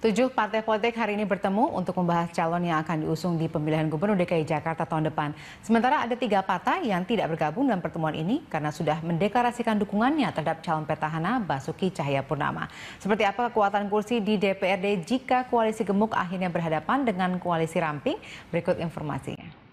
7 partai politik hari ini bertemu untuk membahas calon yang akan diusung di pemilihan Gubernur DKI Jakarta tahun depan. Sementara ada 3 partai yang tidak bergabung dalam pertemuan ini karena sudah mendeklarasikan dukungannya terhadap calon petahana Basuki Cahayapurnama. Seperti apa kekuatan kursi di DPRD jika koalisi gemuk akhirnya berhadapan dengan koalisi ramping? Berikut informasinya.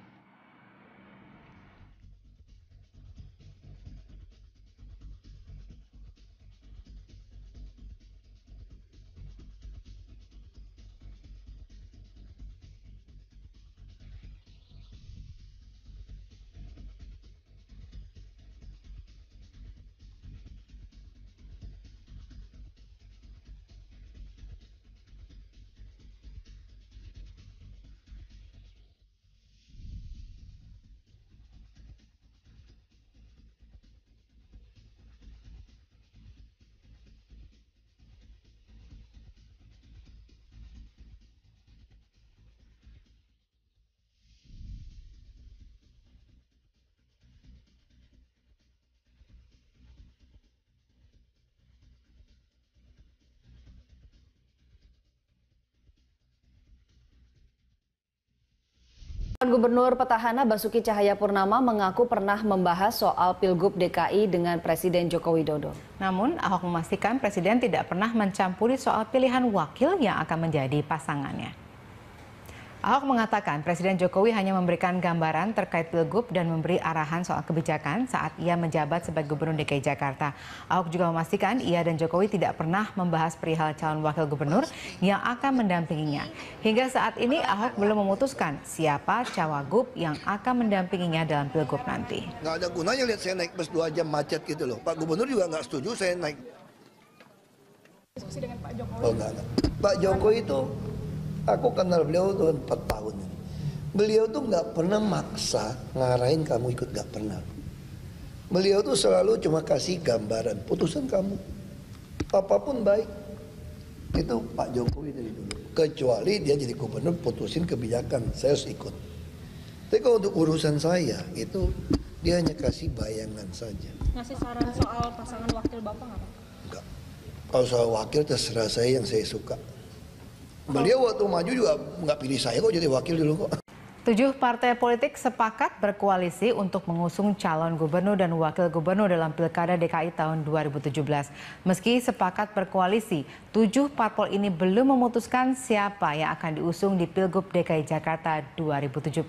Gubernur petahana Basuki Cahayapurnama mengaku pernah membahas soal Pilgub DKI dengan Presiden Joko Widodo. Namun, Ahok memastikan Presiden tidak pernah mencampuri soal pilihan wakil yang akan menjadi pasangannya. Ahok mengatakan Presiden Jokowi hanya memberikan gambaran terkait Pilgub dan memberi arahan soal kebijakan saat ia menjabat sebagai Gubernur DKI Jakarta. Ahok juga memastikan ia dan Jokowi tidak pernah membahas perihal calon wakil gubernur yang akan mendampinginya. Hingga saat ini Ahok belum memutuskan siapa cawagup yang akan mendampinginya dalam Pilgub nanti. Nggak ada gunanya lihat saya naik bus 2 jam macet gitu loh. Pak Gubernur juga nggak setuju saya naik. Diskusi dengan Pak Jokowi? Oh enggak. Pak Jokowi itu aku kenal beliau tuh 4 tahun. Beliau tuh nggak pernah maksa ngarahin kamu ikut, nggak pernah. Beliau tuh selalu cuma kasih gambaran, putusan kamu. Apapun baik. Itu Pak Jokowi dari dulu. Kecuali dia jadi gubernur putusin kebijakan, saya harus ikut. Tapi kalau untuk urusan saya, itu dia hanya kasih bayangan saja. Ngasih saran soal pasangan wakil Bapak nggak Pak? Enggak. Kalau soal wakil terserah saya yang saya suka. Beliau waktu maju juga nggak pilih saya kok jadi wakil dulu kok. 7 partai politik sepakat berkoalisi untuk mengusung calon gubernur dan wakil gubernur dalam Pilkada DKI tahun 2017. Meski sepakat berkoalisi, 7 parpol ini belum memutuskan siapa yang akan diusung di Pilgub DKI Jakarta 2017.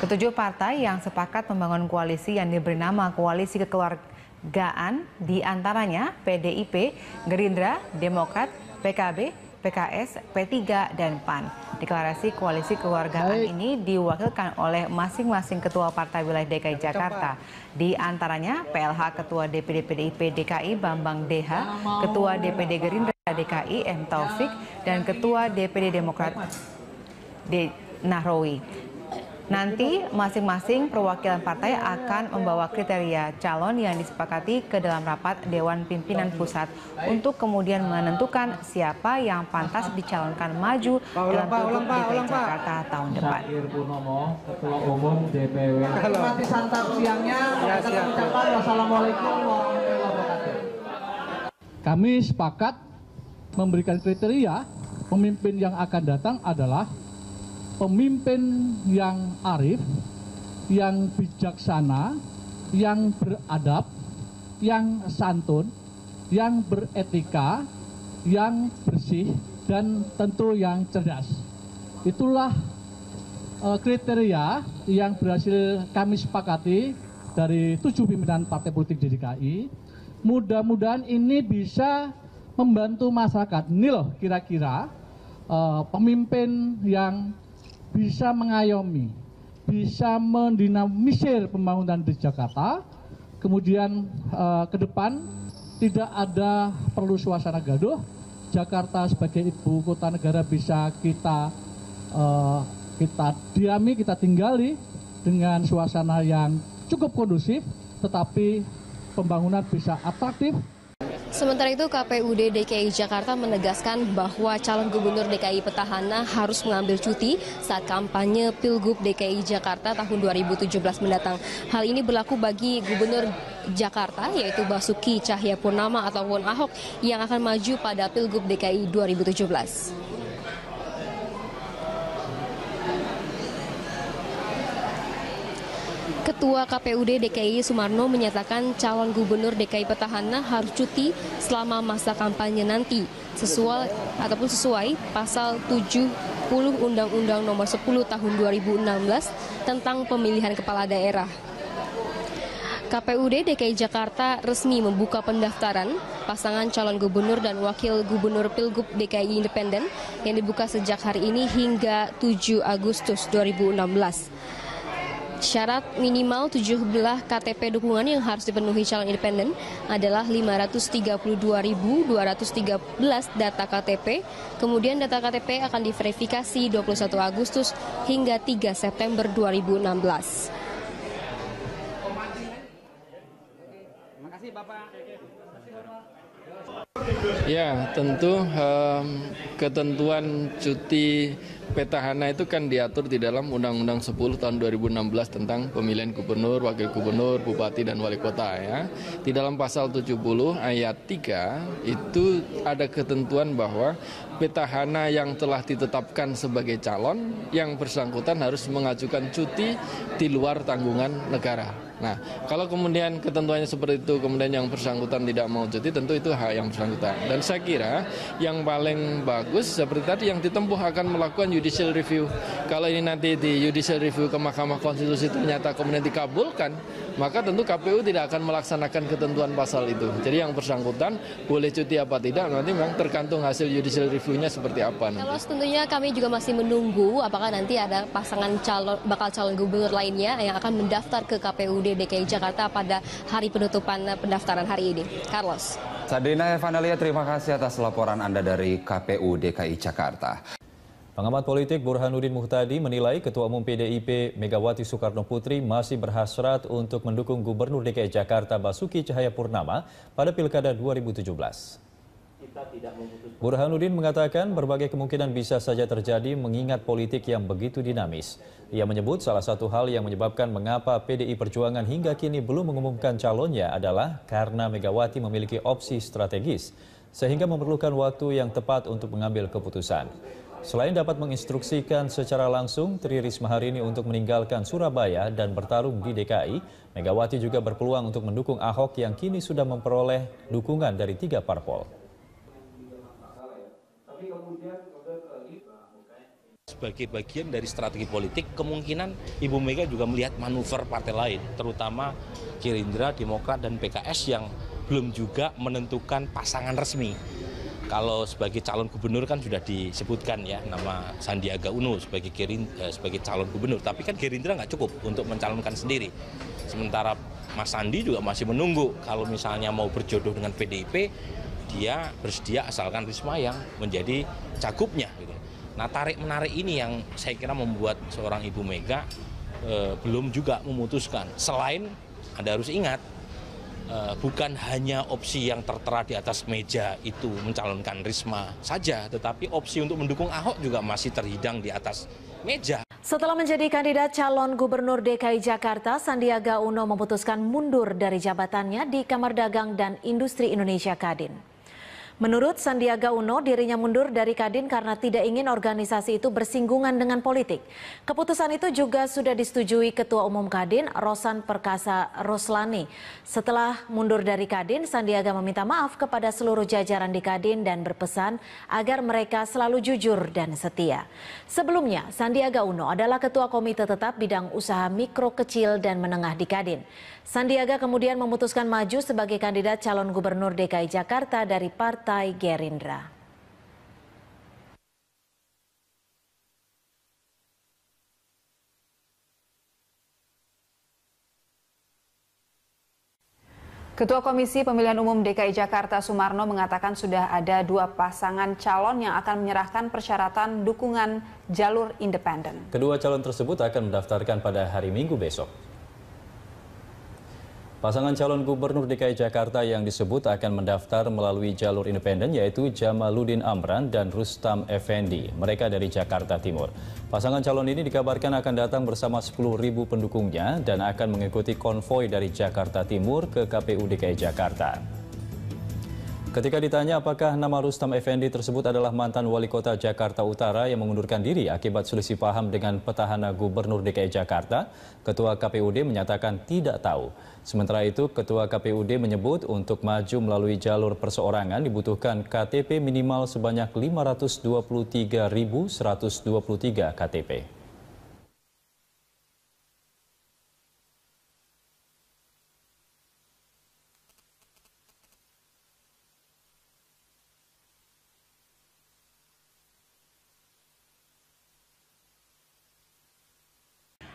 Ketujuh partai yang sepakat membangun koalisi yang diberi nama Koalisi Kekeluargaan diantaranya PDIP, Gerindra, Demokrat, PKB, PKS, P3, dan PAN. Deklarasi koalisi keluargaan ini diwakilkan oleh masing-masing ketua partai wilayah DKI Jakarta. Di antaranya PLH Ketua DPD PDIP DKI Bambang Deha, Ketua DPD Gerindra DKI M. Taufik, dan Ketua DPD Demokrat D. Nahrawi. Nanti masing-masing perwakilan partai akan membawa kriteria calon yang disepakati ke dalam rapat Dewan Pimpinan Pusat untuk kemudian menentukan siapa yang pantas dicalonkan maju dalam Pilgub DKI Jakarta tahun depan. Ketua Umum DPW. Nanti santap siangnya kita ucapkan wassalamualaikum warahmatullahi wabarakatuh. Kami sepakat memberikan kriteria pemimpin yang akan datang adalah pemimpin yang arif, yang bijaksana, yang beradab, yang santun, yang beretika, yang bersih, dan tentu yang cerdas. Itulah kriteria yang berhasil kami sepakati dari 7 pimpinan partai politik di DKI. Mudah-mudahan ini bisa membantu masyarakat. Ini loh kira-kira pemimpin yang bisa mengayomi, bisa mendinamisir pembangunan di Jakarta, kemudian ke depan tidak ada perlu suasana gaduh, Jakarta sebagai ibu kota negara bisa kita diami, kita tinggali dengan suasana yang cukup kondusif, tetapi pembangunan bisa atraktif. Sementara itu KPUD DKI Jakarta menegaskan bahwa calon gubernur DKI petahana harus mengambil cuti saat kampanye Pilgub DKI Jakarta tahun 2017 mendatang. Hal ini berlaku bagi Gubernur Jakarta yaitu Basuki Cahayapurnama ataupun Ahok yang akan maju pada Pilgub DKI 2017. Ketua KPUD DKI Sumarno menyatakan calon gubernur DKI petahana harus cuti selama masa kampanye nanti sesuai pasal 70 Undang-Undang Nomor 10 Tahun 2016 tentang pemilihan kepala daerah. KPUD DKI Jakarta resmi membuka pendaftaran pasangan calon gubernur dan wakil gubernur Pilgub DKI Independen yang dibuka sejak hari ini hingga 7 Agustus 2016. Syarat minimal 17 KTP dukungan yang harus dipenuhi calon independen adalah 532.213 data KTP. Kemudian data KTP akan diverifikasi 21 Agustus hingga 3 September 2016. Terima kasih Bapak. Ya, tentu ketentuan cuti petahana itu kan diatur di dalam Undang-Undang 10 tahun 2016 tentang pemilihan gubernur, wakil gubernur, bupati, dan wali kota ya. Di dalam pasal 70 ayat 3 itu ada ketentuan bahwa petahana yang telah ditetapkan sebagai calon yang bersangkutan harus mengajukan cuti di luar tanggungan negara. Nah, kalau kemudian ketentuannya seperti itu, kemudian yang bersangkutan tidak mau cuti, tentu itu hak yang bersangkutan. Dan saya kira yang paling bagus seperti tadi yang ditempuh akan melakukan judicial review. Kalau ini nanti di judicial review ke Mahkamah Konstitusi ternyata kemudian dikabulkan, maka tentu KPU tidak akan melaksanakan ketentuan pasal itu. Jadi yang bersangkutan boleh cuti apa tidak, nanti memang tergantung hasil judicial review-nya seperti apa. Kalau tentunya kami juga masih menunggu apakah nanti ada pasangan bakal calon gubernur lainnya yang akan mendaftar ke KPUD DKI Jakarta pada hari penutupan pendaftaran hari ini. Carlos. Sadina Evanelia, terima kasih atas laporan Anda dari KPU DKI Jakarta. Pengamat politik Burhanuddin Muhtadi menilai Ketua Umum PDIP Megawati Soekarno Putri masih berhasrat untuk mendukung Gubernur DKI Jakarta Basuki Cahayapurnama pada Pilkada 2017. Burhanuddin mengatakan berbagai kemungkinan bisa saja terjadi mengingat politik yang begitu dinamis. Ia menyebut salah satu hal yang menyebabkan mengapa PDI Perjuangan hingga kini belum mengumumkan calonnya adalah karena Megawati memiliki opsi strategis, sehingga memerlukan waktu yang tepat untuk mengambil keputusan. Selain dapat menginstruksikan secara langsung Tri Risma hari ini untuk meninggalkan Surabaya dan bertarung di DKI, Megawati juga berpeluang untuk mendukung Ahok yang kini sudah memperoleh dukungan dari 3 parpol. Sebagai bagian dari strategi politik, kemungkinan Ibu Mega juga melihat manuver partai lain, terutama Gerindra, Demokrat, dan PKS yang belum juga menentukan pasangan resmi. Kalau sebagai calon gubernur kan sudah disebutkan ya nama Sandiaga Uno sebagai calon gubernur, tapi kan Gerindra nggak cukup untuk mencalonkan sendiri. Sementara Mas Sandi juga masih menunggu kalau misalnya mau berjodoh dengan PDIP, dia bersedia asalkan Risma yang menjadi cagupnya. Gitu. Nah, tarik-menarik ini yang saya kira membuat seorang Ibu Mega belum juga memutuskan. Selain Anda harus ingat, bukan hanya opsi yang tertera di atas meja itu mencalonkan Risma saja, tetapi opsi untuk mendukung Ahok juga masih terhidang di atas meja. Setelah menjadi kandidat calon gubernur DKI Jakarta, Sandiaga Uno memutuskan mundur dari jabatannya di Kamar Dagang dan Industri Indonesia Kadin. Menurut Sandiaga Uno, dirinya mundur dari Kadin karena tidak ingin organisasi itu bersinggungan dengan politik. Keputusan itu juga sudah disetujui Ketua Umum Kadin, Rosan Perkasa Roslani. Setelah mundur dari Kadin, Sandiaga meminta maaf kepada seluruh jajaran di Kadin dan berpesan agar mereka selalu jujur dan setia. Sebelumnya, Sandiaga Uno adalah Ketua Komite Tetap Bidang Usaha Mikro, Kecil, dan Menengah di Kadin. Sandiaga kemudian memutuskan maju sebagai kandidat calon gubernur DKI Jakarta dari Partai Gerindra. Ketua Komisi Pemilihan Umum DKI Jakarta Sumarno mengatakan sudah ada 2 pasangan calon yang akan menyerahkan persyaratan dukungan jalur independen. Kedua calon tersebut akan mendaftarkan pada hari Minggu besok. Pasangan calon gubernur DKI Jakarta yang disebut akan mendaftar melalui jalur independen yaitu Jamaluddin Amran dan Rustam Effendi. Mereka dari Jakarta Timur. Pasangan calon ini dikabarkan akan datang bersama 10.000 pendukungnya dan akan mengikuti konvoi dari Jakarta Timur ke KPU DKI Jakarta. Ketika ditanya apakah nama Rustam Effendi tersebut adalah mantan wali kota Jakarta Utara yang mengundurkan diri akibat selisih paham dengan petahana gubernur DKI Jakarta, Ketua KPUD menyatakan tidak tahu. Sementara itu, Ketua KPUD menyebut untuk maju melalui jalur perseorangan dibutuhkan KTP minimal sebanyak 523.123 KTP.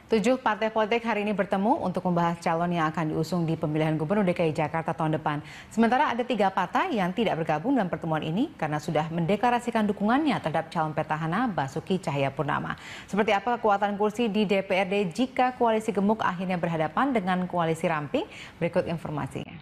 Tujuh partai politik hari ini bertemu untuk membahas calon yang akan diusung di pemilihan gubernur DKI Jakarta tahun depan. Sementara ada 3 partai yang tidak bergabung dalam pertemuan ini karena sudah mendeklarasikan dukungannya terhadap calon petahana Basuki Cahayapurnama. Seperti apa kekuatan kursi di DPRD jika koalisi gemuk akhirnya berhadapan dengan koalisi ramping? Berikut informasinya.